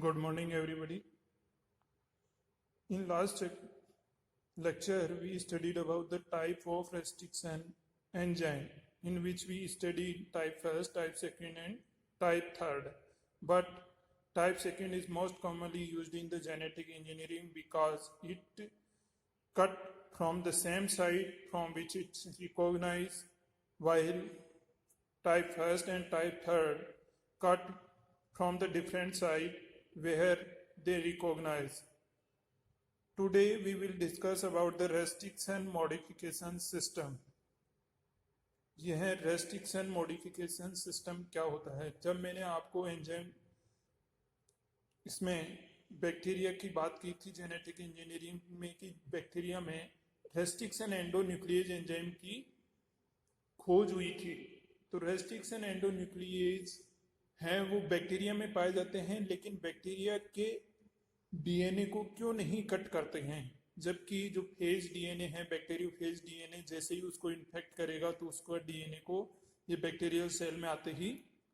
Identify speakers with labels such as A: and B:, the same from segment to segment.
A: Good morning, everybody. In last lecture, we studied about the type of restriction enzyme, in which we studied type first, type second, and type third. But type second is most commonly used in the genetic engineering because it cut from the same side from which it's recognized, while type first and type third cut from the different side where they recognize. Today we will discuss about the restriction modification system. यह restriction modification system क्या होता है? जब मैंने आपको enzyme इसमें bacteria की बात की थी जेनेटिक इंजीनियरिंग में कि बैक्टीरिया में रेस्ट्रिक्शन एंडोन्यूक्लिएज एंजाइम की खोज हुई थी। तो रेस्ट्रिक्शन एंडोन्यूक्लिएज हैं वो बैक्टीरिया में पाए जाते हैं, लेकिन बैक्टीरिया के डीएनए को क्यों नहीं कट करते हैं, जबकि जो फेज डीएनए है बैक्टीरियोफेज डीएनए जैसे ही उसको इन्फेक्ट करेगा तो उसको डीएनए को ये बैक्टीरियल सेल में आते ही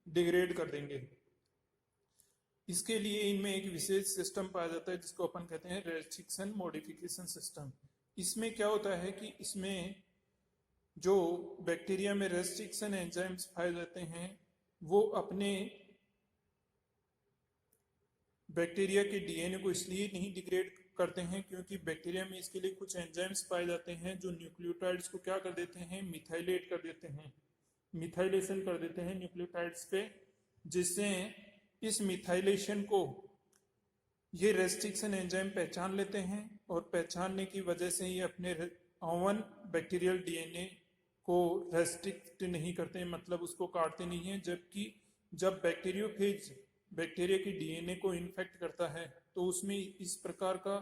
A: डिग्रेड कर देंगे। इसके लिए इनमें एक विशेष सिस्टम पाया जाता है जिसको अपन कहते हैं रेस्ट्रिक्शन मॉडिफिकेशन सिस्टम। इसमें क्या होता है कि इसमें जो बैक्टीरिया में रेस्ट्रिक्शन एंजाइम्स पाए जाते हैं वो अपने बैक्टीरिया के डीएनए को इसलिए नहीं डिग्रेड करते हैं क्योंकि बैक्टीरिया में इसके लिए कुछ एंजाइम्स पाए जाते हैं जो न्यूक्लियोटाइड्स को क्या कर देते हैं, मिथाइलेट कर देते हैं, मिथाइलेशन कर देते हैं न्यूक्लियोटाइड्स पे, जिससे इस मिथाइलेशन को ये रेस्ट्रिक्शन एंजाइम पहचान लेते हैं और पहचानने की वजह से ये अपने ओवन बैक्टीरियल डीएनए को रेस्ट्रिक्ट नहीं करते, मतलब उसको काटते नहीं हैं। जबकि जब बैक्टीरियोफेज बैक्टीरिया की डीएनए को इन्फेक्ट करता है तो उसमें इस प्रकार का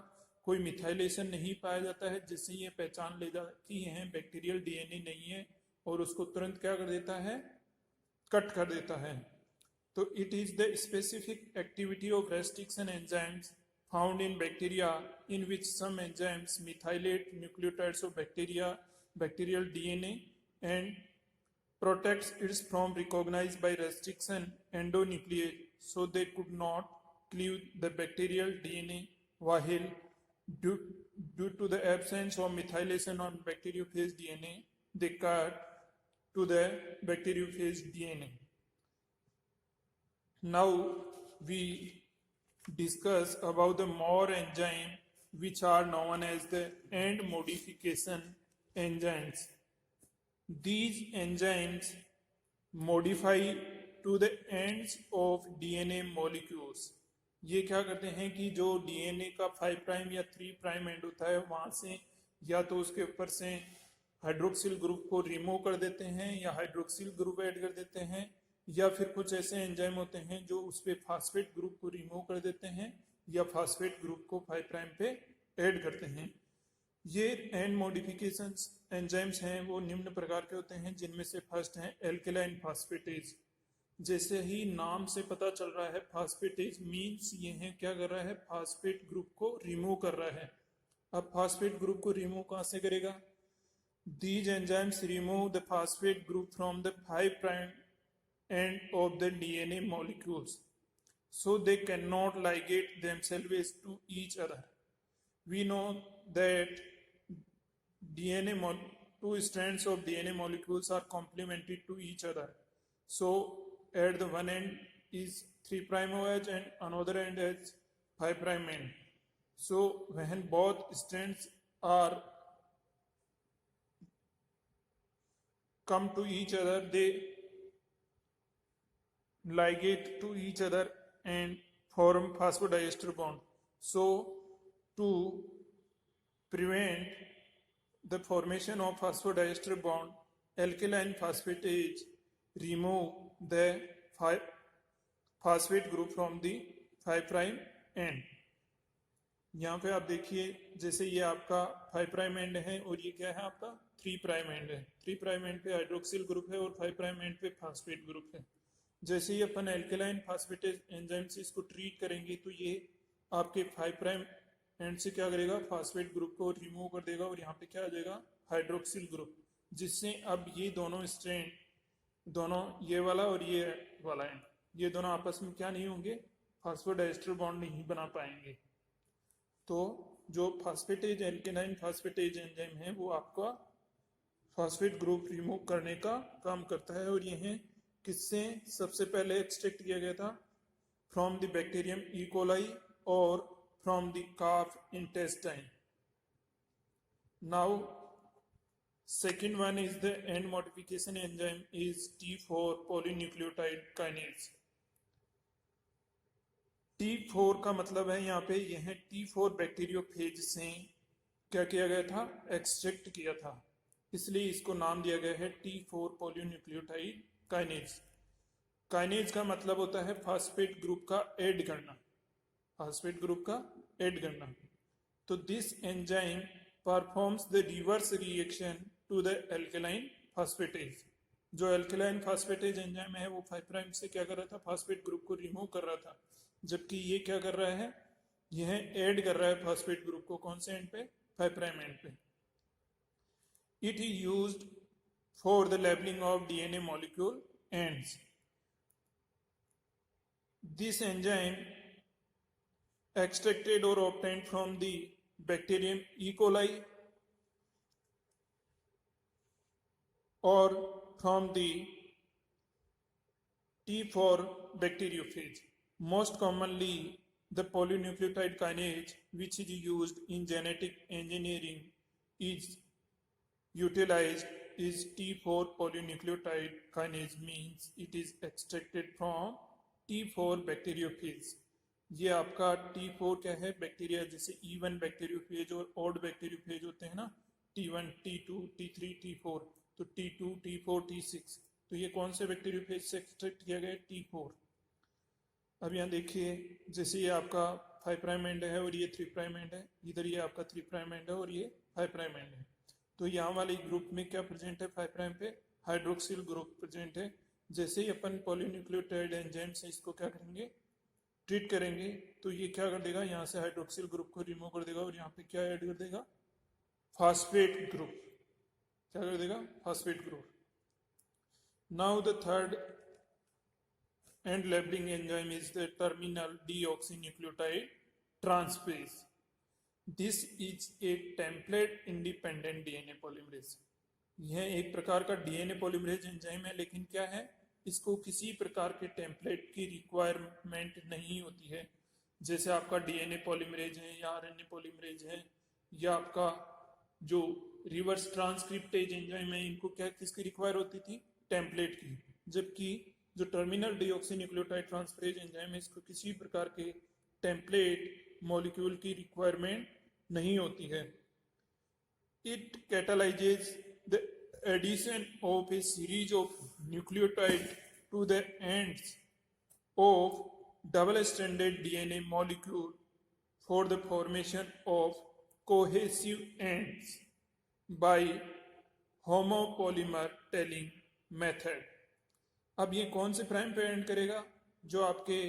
A: कोई मिथाइलेशन नहीं पाया जाता है जिससे ये पहचान लेगा कि यह बैक्टीरियल डीएनए नहीं है और उसको तुरंत क्या कर देता है, कट कर देता है। तो it is the specific activity of restriction enzymes found in bacteria in which some enzymes methylate nucleotides of bacterial DNA and protects it from recognized by restriction endonuclease so they could not cleave the bacterial DNA while due to the absence of methylation on bacteriophage DNA they cut to the bacteriophage DNA. Now we discuss about the more enzyme which are known as the end modification enzymes. These enzymes modify to the ends of DNA molecules. ये क्या करते हैं कि जो DNA का 5 prime या 3 prime and होता है वहां से या तो उसके ऊपर से हाइड्रोक्सिल ग्रुप को रिमूव कर देते हैं या हाइड्रोक्सिल ग्रुप ऐड कर देते हैं, या फिर कुछ ऐसे एंजाइम होते हैं जो उस पे फास्फेट ग्रुप को रिमूव कर देते हैं या फास्फेट ग्रुप को 5 प्राइम पे ऐड करते हैं। ये एंड मॉडिफिकेशन एंजाइम्स हैं वो निम्न प्रकार के होते हैं, जिनमें से फर्स्ट है एल्केलाइन फास्फेटेज। जैसे ही नाम से पता चल रहा है फास्फेटेज मीन्स ये है क्या कर रहा है, फास्फेट ग्रुप को रिमूव कर रहा है। अब फास्फेट ग्रुप को रिमूव कहाँ से करेगा? These enzymes remove the phosphate group from the 5 prime end of the DNA molecules so they cannot ligate themselves to each other. We know that two strands of DNA molecules are complementary to each other. So at the one end is 3 prime OH and another end is 5 prime end. So when both strands are come to each other, they ligate to each other and form phosphodiester bond. So to prevent the formation of phosphodiester bond, alkaline phosphatase remove the phosphate group from the 5 prime end. यहाँ पे आप देखिए जैसे ये आपका 5 prime and है और ये क्या है आपका 3 प्राइम एंड है। 3 प्राइम एंड पे हाइड्रोक्सिल ग्रुप है और 5 प्राइम एंड पे फास्फेट ग्रुप है। जैसे ही अपन एल्केलाइन फास्फेटेज एंजाइम से इसको ट्रीट करेंगे तो ये आपके 5 प्राइम एंड से क्या करेगा, फास्फेट ग्रुप को रिमूव कर देगा और यहाँ पे क्या आ जाएगा, हाइड्रोक्सिल ग्रुप, जिससे अब ये दोनों स्ट्रैंड, दोनों ये वाला और ये वाला एंड, ये दोनों आपस में क्या नहीं होंगे, फास्फोडाइस्टर बॉन्ड नहीं बना पाएंगे। तो जो फास्फेटेज एल्केनाइन फास्फेटेज एंजाइम है वो आपका फास्फेट ग्रुप रिमूव करने का काम करता है। और यह किससे सबसे पहले एक्सट्रैक्ट किया गया था? From the bacterium E coli और from the calf intestine. Now second one is the end modification enzyme is T4 polynucleotide kinase। T4 का मतलब है यहाँ पे यह T4 बैक्टीरियोफेज से क्या किया गया था? एक्सट्रैक्ट किया था, इसलिए इसको नाम दिया गया है T4 polynucleotide kinase। काइनेज का मतलब होता है फास्फेट ग्रुप का ऐड करना, फास्फेट ग्रुप का ऐड करना। तो this enzyme performs the reverse reaction to the alkaline phosphatase. जो एल्केलाइन फास्फेटेज एंजाइम है वो 5 प्राइम से क्या कर रहा था? फास्फेट ग्रुप को रिमूव कर रहा था, जबकि ये क्या कर रहा है? यह ऐड कर रहा है फास्फेट ग्रुप को। कौन से एंड पे? 5 प्राइम एंड पे। It is used for the labelling of DNA molecule ends. This enzyme extracted or obtained from the bacterium E. coli or from the T4 bacteriophage. Most commonly, the polynucleotide kinase which is used in genetic engineering is utilized is T4 polynucleotide kinase, means it is extracted from T4 bacteriophage। ये आपका T4 क्या है? Bacteria, जैसे E1 bacteriophage और odd bacteriophage होते हैं ना, T1 T2 T3 T4, तो T2 T4 T6, तो ये कौन से बैक्टीरियोफेज से एक्सट्रैक्ट किया गया? T4। अब यहाँ देखिए, जैसे ये आपका 5 प्राइम एंड है और ये 3 प्राइम एंड है, इधर ये आपका 3 प्राइम एंड है और ये 5 प्राइम एंड है, तो यहाँ वाले ग्रुप में क्या प्रेजेंट है? 5 प्राइम पे हाइड्रोक्सिल ग्रुप प्रेजेंट है। जैसे ही अपन पॉलीन्यूक्लियोटाइड एंजाइम से इसको क्या करेंगे? ट्रीट करेंगे, तो ये क्या कर देगा? यहाँ से हाइड्रोक्सिल ग्रुप को रिमूव कर देगा और यहाँ पे क्या ऐड कर देगा? Phosphate group. क्या कर देगा? Phosphate group. Now the third end labelling enzyme is the terminal deoxynucleotide transferase. This is a template independent DNA polymerase. यह एक प्रकार का डीएनए पॉलीमरेज एंजाइम है, लेकिन क्या है? इसको किसी प्रकार के टेम्पलेट की रिक्वायरमेंट नहीं होती है। जैसे आपका डीएनए पॉलीमरेज है या आरएनए पॉलीमरेज है या आपका जो रिवर्स ट्रांसक्रिप्टेज एंजाइम है, इनको क्या किसकी रिक्वायर होती थी? टेम्पलेट की। जबकि जो टर्मिनल डीऑक्सीन्यूक्लियोटाइड ट्रांसफरेज एंजाइम है, इसको किसी प्रकार के टेम्पलेट मॉलिक्यूल की रिक्वायरमेंट नहीं होती है। It catalyses the addition of a series of nucleotide to the ends of double-stranded DNA molecule for the formation of cohesive ends by homopolymer tailing method। अब ये कौन से प्राइम पे एंड करेगा? जो आपके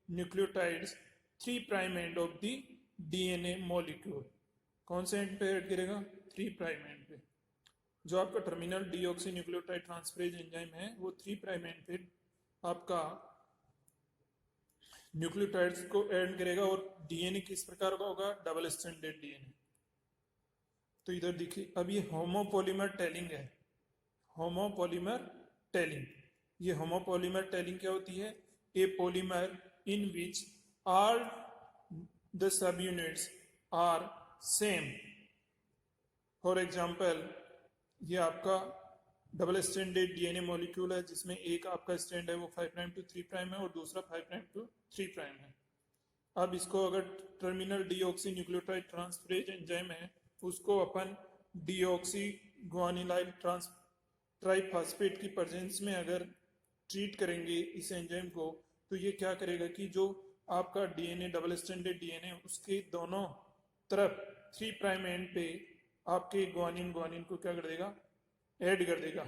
A: nucleotides 3 prime end of the DNA molecule. कौन से एंड पे एंड करेगा? 3 प्राइम एंड पे। जो आपका टर्मिनल डीऑक्सीन्यूक्लियोटाइड ट्रांसफरेज एंजाइम है वो 3 प्राइम एंड पे आपका न्यूक्लियोटाइड्स को एड करेगा। और डीएनए किस प्रकार का होगा? Double stranded DNA. तो इधर देखिए, अब ये होमोपॉलीमर टेलिंग है। होमोपॉलीमर टेलिंग, ये होमोपॉलीमर टेलिंग क्या होती है? A polymer in which all the subunits are same. For example, ये आपका डबल स्ट्रैंडेड डीएनए मॉलिक्यूल है, जिसमें एक आपका स्ट्रैंड है वो 5 प्राइम टू 3 प्राइम है और दूसरा 5 प्राइम टू 3 प्राइम है। अब इसको अगर टर्मिनल डीऑक्सीन्यूक्लियोटाइड ट्रांसफरेज एंजाइम है, उसको अपन डीऑक्सी गुआनिलाइल ट्राइफॉस्फेट की प्रेजेंस में अगर ट्रीट करेंगे इस एंजाइम को, तो ये क्या करेगा कि जो आपका डीएनए डबल स्ट्रैंडेड डीएनए उसके दोनों तरफ 3 प्राइम एंड पे आपके ग्वानिन को क्या कर देगा? ऐड कर देगा।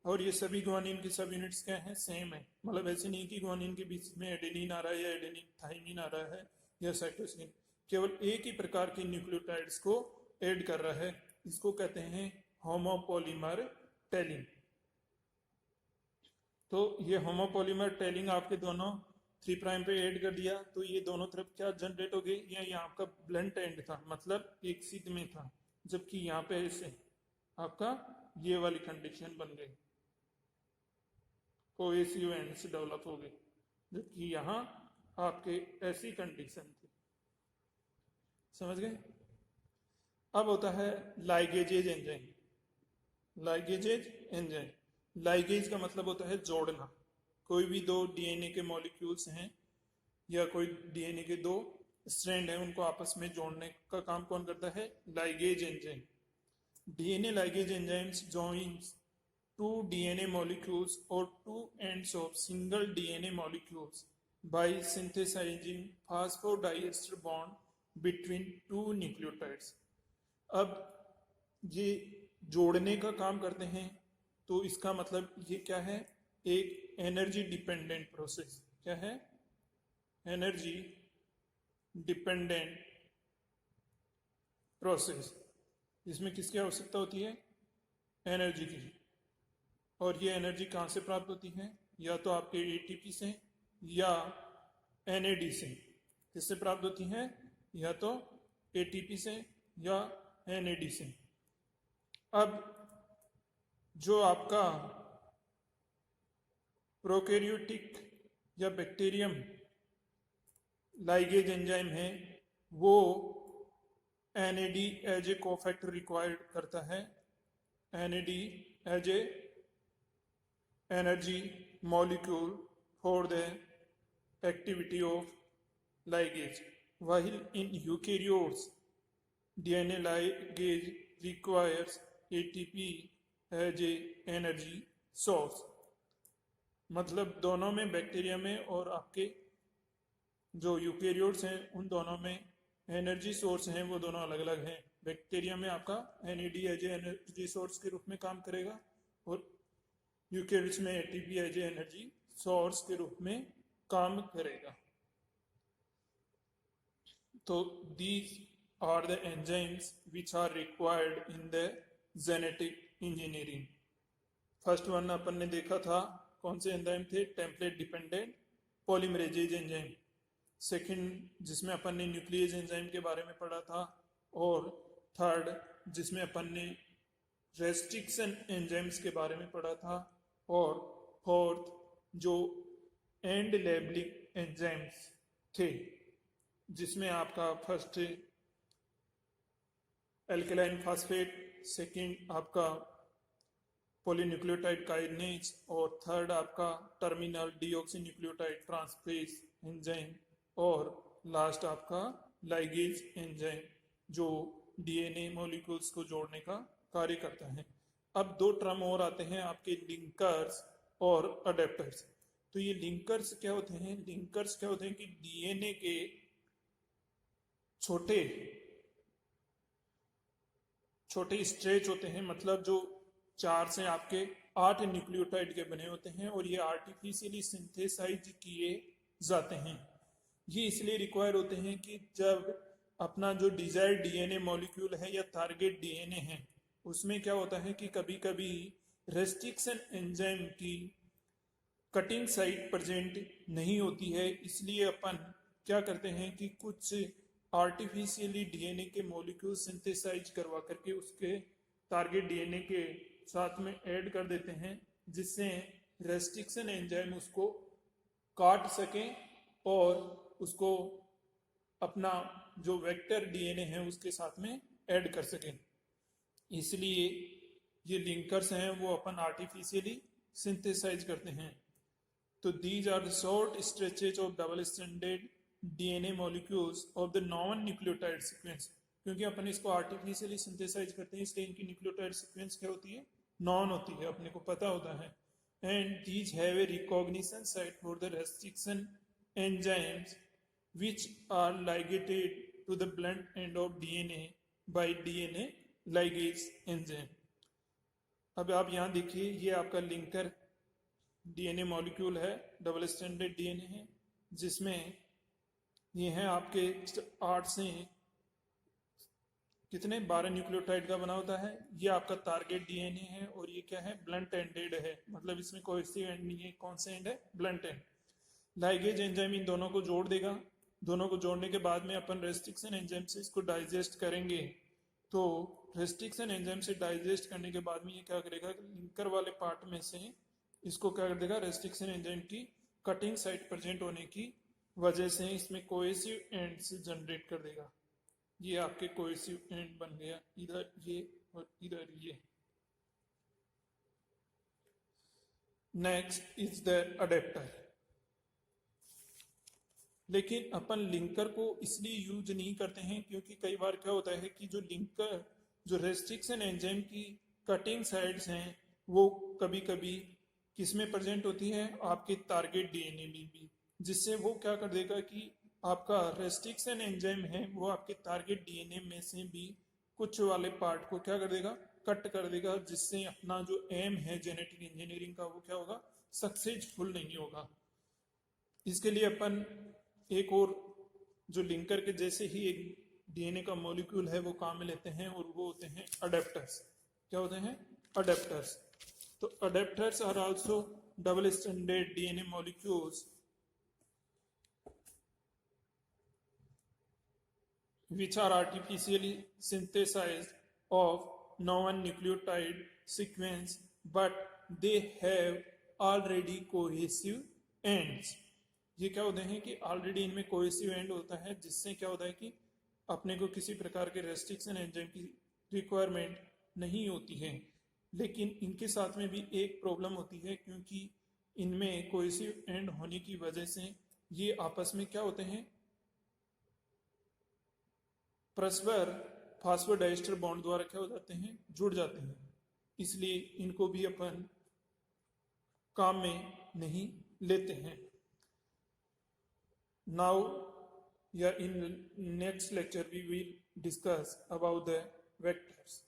A: और ये सभी ग्वानिन की सब यूनिट्स क्या हैं? सेम है। मतलब ऐसे नहीं कि ग्वानिन के बीच में एडेनिन आ रहा है या एडेनिन थाइमिन आ रहा है या साइटोसिन, केवल एक ही प्रकार के न्यूक्लियोटाइड्स को ऐड कर रहा है। इसको कहते हैं होमोपॉलीमर टेलिंग। तो ये होमोपॉलीमर टेलिंग आपके दोनों 3 प्राइम पे ऐड कर दिया तो ये दोनों तरफ क्या जनरेट हो गए, ये आपका ब्लंट एंड था, मतलब एक सीध में था, जबकि यहाँ पे ऐसे आपका ये वाली कंडीशन बन गई, कोहेसिव एंड से डेवलप हो गई, जबकि यहाँ आपके ऐसी कंडीशन थी। समझ गए? अब होता है लाइगेजेज एंजाइम। लाइगेजेज एंजाइम, लाइगेज का मतलब होता है जोड़ना। कोई भी दो डीएनए के मॉलिक्यूल्स हैं या कोई डीएनए के दो स्ट्रैंड हैं, उनको आपस में जोड़ने का काम कौन करता है? Ligase enzyme. DNA ligase enzymes joins two DNA molecules or two ends of single DNA molecules by synthesizing phosphodiester bond between two nucleotides। अब ये जोड़ने का काम करते हैं, तो इसका मतलब ये क्या है? एक एनर्जी डिपेंडेंट प्रोसेस। क्या है? Energy dependent process. इसमें किसकी आवश्यकता होती है? एनर्जी की। और ये एनर्जी कहाँ से प्राप्त होती है? या तो आपके एटीपी से या एनएडी से। किससे प्राप्त होती है? या तो एटीपी से या एनएडी से। अब जो आपका प्रोकैरियोटिक या बैक्टीरियम लाइगेज एंजाइम है, वो NAD as a cofactor required करता है। NAD as a energy molecule for the activity of ligase, while in eukaryotes DNA ligase requires ATP as a energy source। मतलब दोनों में, बैक्टीरिया में और आपके जो यूकेरियोट्स हैं, उन दोनों में एनर्जी सोर्स हैं वो दोनों अलग अलग हैं। बैक्टीरिया में आपका NAD as a energy source के रूप में काम करेगा और यूकेरियोट्स में एटीपी एज एनर्जी सोर्स के रूप में काम करेगा। तो these are the enzymes which are required in the genetic engineering. First one अपन ने देखा था, कौन से एंजाइम थे? Template dependent polymerases enzyme. Second जिसमें अपन ने न्यूक्लियस एंजाइम के बारे में पढ़ा था, और थर्ड जिसमें अपन ने रेस्ट्रिक्शन एंजाइम्स के बारे में पढ़ा था, और फोर्थ जो एंड लेबलिंग एंजाइम्स थे, जिसमें आपका फर्स्ट एल्केलाइन फास्फेट, सेकंड आपका पॉलीन्यूक्लियोटाइड काइनेज, और थर्ड आपका टर्मिनल डीऑक्सीन्यूक्लियोटाइड ट्रांसफेज एंजाइम, और लास्ट आपका लाइगेज एंजाइम जो डीएनए मॉलिक्यूल्स को जोड़ने का कार्य करता है। अब दो टर्म और आते हैं आपके, लिंकर्स और अडेप्टर्स। तो ये लिंकर्स क्या होते हैं? लिंकर्स क्या होते हैं कि डीएनए के छोटे छोटे स्ट्रेच होते हैं, मतलब जो 4 से आपके 8 न्यूक्लियोटाइड के बने होते हैं, और ये आर्टिफिशियली सिंथेसाइज किए जाते हैं। ये इसलिए रिक्वायर होते हैं कि जब अपना जो डिजायर्ड डीएनए मॉलिक्यूल है या टारगेट डीएनए है, उसमें क्या होता है कि कभी कभी रेस्ट्रिक्शन एंजाइम की कटिंग साइट प्रेजेंट नहीं होती है, इसलिए अपन क्या करते हैं कि कुछ आर्टिफिशियली डीएनए के मॉलिक्यूल सिंथेसाइज करवा करके उसके टारगेट डीएनए के साथ में ऐड कर देते हैं, जिससे रेस्ट्रिक्शन एंजाइम उसको काट सकें और उसको अपना जो वेक्टर डीएनए है उसके साथ में ऐड कर सकें। इसलिए ये लिंकर्स हैं वो अपन आर्टिफिशियली सिंथेसाइज करते हैं। तो these are the short stretches of double stranded DNA molecules of the non nucleotide sequence. क्योंकि अपन इसको आर्टिफिशियली सिंथेसाइज करते हैं, इसलिए इनकी न्यूक्लियोटाइड सीक्वेंस क्या होती है? नॉन होती है, अपने को पता होता है। And these have a recognition site for the restriction enzymes which are ligated to the blunt end of DNA by DNA ligase enzyme। अब आप यहाँ देखिए, ये आपका लिंकर डीएनए मॉलिक्यूल है, डबल स्ट्रैंडेड डीएनए है, जिसमें ये है आपके 8 से कितने 12 न्यूक्लियोटाइड का बना होता है। ये आपका टारगेट डीएनए है, और ये क्या है? ब्लंट एंडेड है, मतलब इसमें कोई सी एंड नहीं है। कौन सा एंड है? Blunt and. लाइगेज एंजाइम इन दोनों को जोड़ देगा। दोनों को जोड़ने के बाद में अपन रेस्ट्रिक्शन एंजाइम से इसको डाइजेस्ट करेंगे। तो रेस्ट्रिक्शन एंजाइम से डाइजेस्ट करने के बाद में ये क्या करेगा, लिंकर वाले पार्ट में से इसको क्या कर देगा, रेस्ट्रिक्शन एंजाइम की कटिंग साइट प्रेजेंट होने की वजह से इसमें कोहेसिव एंड्स जनरेट कर देगा। ये आपके कोहेसिव एंड बन गया, इधर ये और इधर ये। Next is the adapter. लेकिन अपन लिंकर को इसलिए यूज नहीं करते हैं क्योंकि कई बार क्या होता है कि जो लिंकर, जो रेस्ट्रिक्शन एंजाइम की कटिंग साइड्स हैं वो कभी कभी किसमें प्रेजेंट होती है, आपके टारगेट डीएनए में भी, जिससे वो क्या कर देगा कि आपका रेस्ट्रिक्शन एंजाइम है वो आपके टारगेट डीएनए में से भी कुछ वाले पार्ट को क्या कर देगा, कट कर देगा, जिससे अपना जो एम है जेनेटिक इंजीनियरिंग का वो क्या होगा, सक्सेसफुल नहीं होगा। इसके लिए अपन एक और जो लिंकर के जैसे ही एक डीएनए का मॉलिक्यूल है वो काम में लेते हैं और वो होते हैं अडेप्टर्स। क्या होते हैं, अडेप्टर्स। तो adapters are also double stranded DNA molecules which are artificially synthesized of non-nucleotide sequence but they have already cohesive ends। ये क्या होते हैं कि ऑलरेडी इनमें कोहेसिव एंड होता है, जिससे क्या होता है कि अपने को किसी प्रकार के रेस्ट्रिक्शन एंजाइम की रिक्वायरमेंट नहीं होती है। लेकिन इनके साथ में भी एक प्रॉब्लम होती है क्योंकि इनमें कोहेसिव एंड होने की वजह से ये आपस में क्या होते हैं, परस्पर फास्फोडाइस्टर बॉन्ड द्वारा क्या हो जाते हैं, जुड़ जाते हैं। इसलिए इनको भी अपन काम में नहीं लेते हैं। नाउ या in next lecture we will discuss about the vectors.